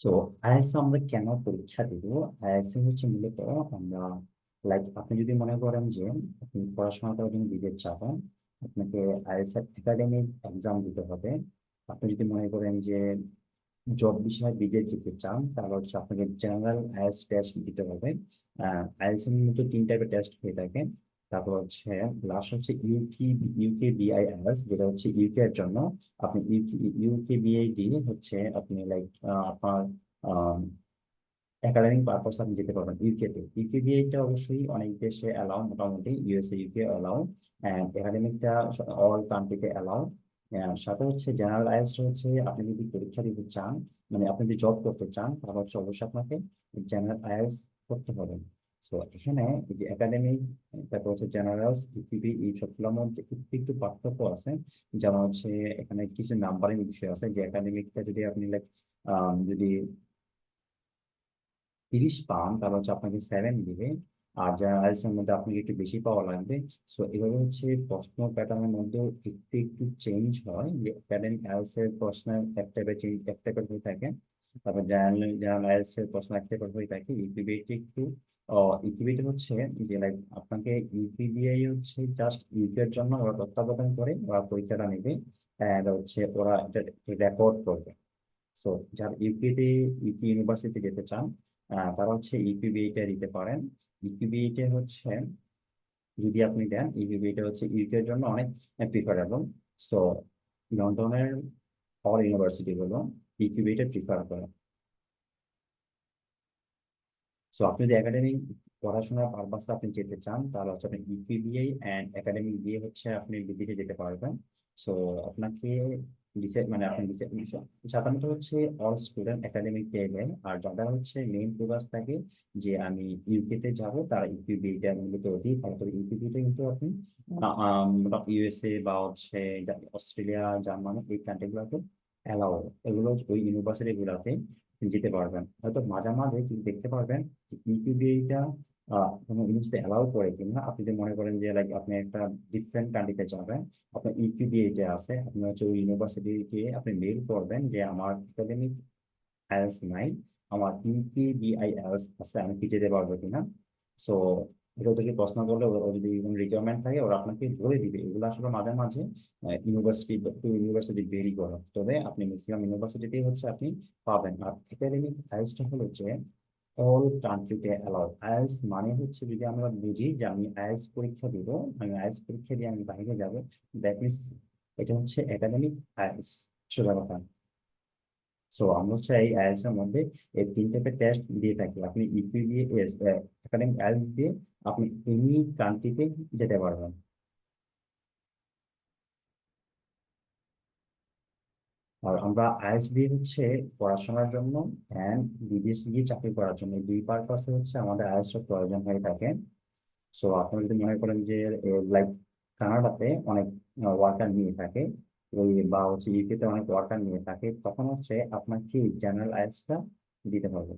So IELTS আমরা কেন পরীক্ষা দিব? আইএলটিএস হচ্ছে মূলত আমরা আপনি যদি মনে করেন যে আপনি পড়াশোনা করার জন্য বিদেশ যাবেন, আপনাকে আইএলটিএস একাডেমিক এক্সাম দিতে হবে। আপনি যদি মনে করেন যে জব বিষয়ে বিদেশ যেতে চান, তাহলে হচ্ছে আপনাকে জেনারেল আইএলটিএস টেস্ট দিতে হবে। আইএলটিএস এর মতো তিন টাইপের টেস্ট হয়ে থাকে। তারপর হচ্ছে লাস্ট হচ্ছে ইউকে বিআইএলটিএস, যেটা হচ্ছে ইউকে এর জন্য। আপনি ইউকে বিআই দিয়ে হচ্ছে আপনি আপনার একাডেমিক পারপাস আপনি যেতে পারবেন ইউকে তে। ইউকে বিআইটা অবশ্যই অনেক দেশে অ্যালাউ, মোটামুটি ইউএসএ ইউকে অ্যালাউ, একাডেমিকটা অল কান্ট্রিতে অ্যালাউ। সাথে হচ্ছে জেনারেল আইএলটিএস হচ্ছে আপনি যদি পরীক্ষা দিতে চান, মানে আপনি যদি জব করতে চান, তাহলে হচ্ছে অবশ্যই আপনাকে জেনারেল আইএলটিএস করতে হবে। তো এখানে এই যে একাডেমিক, তারপর হচ্ছে জেনারেল, ইউপিবি, এই সবগুলোর মধ্যে একটু একটু পার্থক্য আছে। যেমন হচ্ছে এখানে কিছু নাম্বারিং বিষয় আছে, যে একাডেমিকটা যদি আপনি যদি 30 পান, তাহলে হচ্ছে আপনাকে 7 দিবে। আর জার্নালাইজেশন এর মধ্যে আপনাকে একটু বেশি পাওয়া লাগবে। সো এভাবে হচ্ছে প্রশ্ন প্যাটার্নের মধ্যেও একটু একটু চেঞ্জ হয়, যে একাডেমিক আইএলটিএস এর প্রশ্ন এক টাইপের চেঞ্জ, এক টাইপের হয়ে থাকে। তারপর জেনারেল আইএলটিএস এর প্রশ্ন এক টাইপের হয়ে থাকে। ইউপিবিএটি একটু ইউপিবিএটি হচ্ছে যে আপনাকে ইউপিবিআই হচ্ছে জাস্ট ইউকের জন্য ওরা তত্ত্বাবধান করে, ওরা পরীক্ষাটা নেবে, আর হচ্ছে ওরা এটা রেকর্ড করবে। সো যারা ইউপিতে, ইউপি ইউনিভার্সিটি যেতে চান, তারা হচ্ছে ইউপিবিএইটা দিতে পারেন। ইউপিবিএইটা হচ্ছে যদি আপনি দেন, ইউপিবিএইটা হচ্ছে ইউকে এর জন্য অনেক প্রিফারেবল। সো লন্ডনের অল ইউনিভার্সিটি গুলো ইউপিবিএইটা প্রিফার করে। সো আপনি যদি একাডেমিক পড়াশোনার পারপাসে আপনি যেতে চান, তাহলে হচ্ছে আপনি ইউপিবিএই অ্যান্ড একাডেমিক দিয়ে হচ্ছে আপনি বিদেশে যেতে পারবেন। সো আপনাকে ডিসাইড, মানে আপনি ডিসাইড, সাধারণত হচ্ছে অল স্টুডেন্ট একাডেমিক পেয়ে যায়। আর যারা হচ্ছে মেইন ফোকাস থাকে যে আমি ইউকে তে যাব, তারা ইউপিবিটা মূলত অধিক ভালো। তবে ইউপিবিটা কিন্তু আপনি ইউএসএ বা হচ্ছে অস্ট্রেলিয়া, জার্মানি, এই কান্ট্রিগুলোতে অ্যালাউ, এগুলো ওই ইউনিভার্সিটি গুলাতে যেতে পারবেন। হয়তো মাঝে মাঝে কিন্তু দেখতে পারবেন ইউকিউবিটা কোনো ইউনিভার্সিটি অ্যালাউ করে কিনা। আপনি যদি মনে করেন যে আপনি একটা ডিফারেন্ট কান্ট্রিতে যাবেন, আপনার ইউকিউবিটা আছে, আপনি হচ্ছে ওই ইউনিভার্সিটিকে আপনি মেইল করবেন যে আমার একাডেমিক আইএলটিএস নাই, আমার ইউপিবিআইএলটিএস আছে, আমি কি যেতে পারবো কিনা। সো এটা ওদেরকে প্রশ্ন করলে ওরা যদি কোনো রিকোয়ারমেন্ট থাকে, ওরা আপনাকে বলে দিবে। এগুলো আসলে মাঝে মাঝে ইউনিভার্সিটি টু ইউনিভার্সিটি ভেরি করে, তবে আপনি ম্যাক্সিমাম ইউনিভার্সিটিতেই হচ্ছে আপনি পাবেন। আর একাডেমিক আইএলটিএসটা হলো যে অল কান্ট্রিতে অ্যালাউ। আইএলটিএস মানে হচ্ছে, যদি আমরা বুঝি যে আমি আইএলটিএস পরীক্ষা দিব, আমি আইএলটিএস পরীক্ষা দিয়ে আমি বাইরে যাব, দ্যাট মিনস এটা হচ্ছে একাডেমিক আইএলটিএস, সোজা কথা। সো আমরা হচ্ছে এই আইএলটিএস এর মধ্যে এই তিন টাইপের টেস্ট দিয়ে থাকি। আপনি ইপিবিএস একাডেমিক আইএলটিএস দিয়ে আপনি এনি কান্ট্রিতে যেতে পারবেন। আর আমরা আইএলটিএস দিয়ে হচ্ছে পড়াশোনার জন্য এন্ড বিদেশ গিয়ে চাকরি করার জন্য, এই দুই পারপাসে হচ্ছে আমাদের আইএলটিএস এর প্রয়োজন হয়ে থাকে। সো আপনি যদি মনে করেন যে লাইক কানাডাতে অনেক ওয়ার্কার নিয়ে থাকে, ওই বা হচ্ছে ইউকেতে অনেক ওয়ার্কার নিয়ে থাকে, তখন হচ্ছে আপনাকে জেনারেল আইএলটিএসটা দিতে হবে।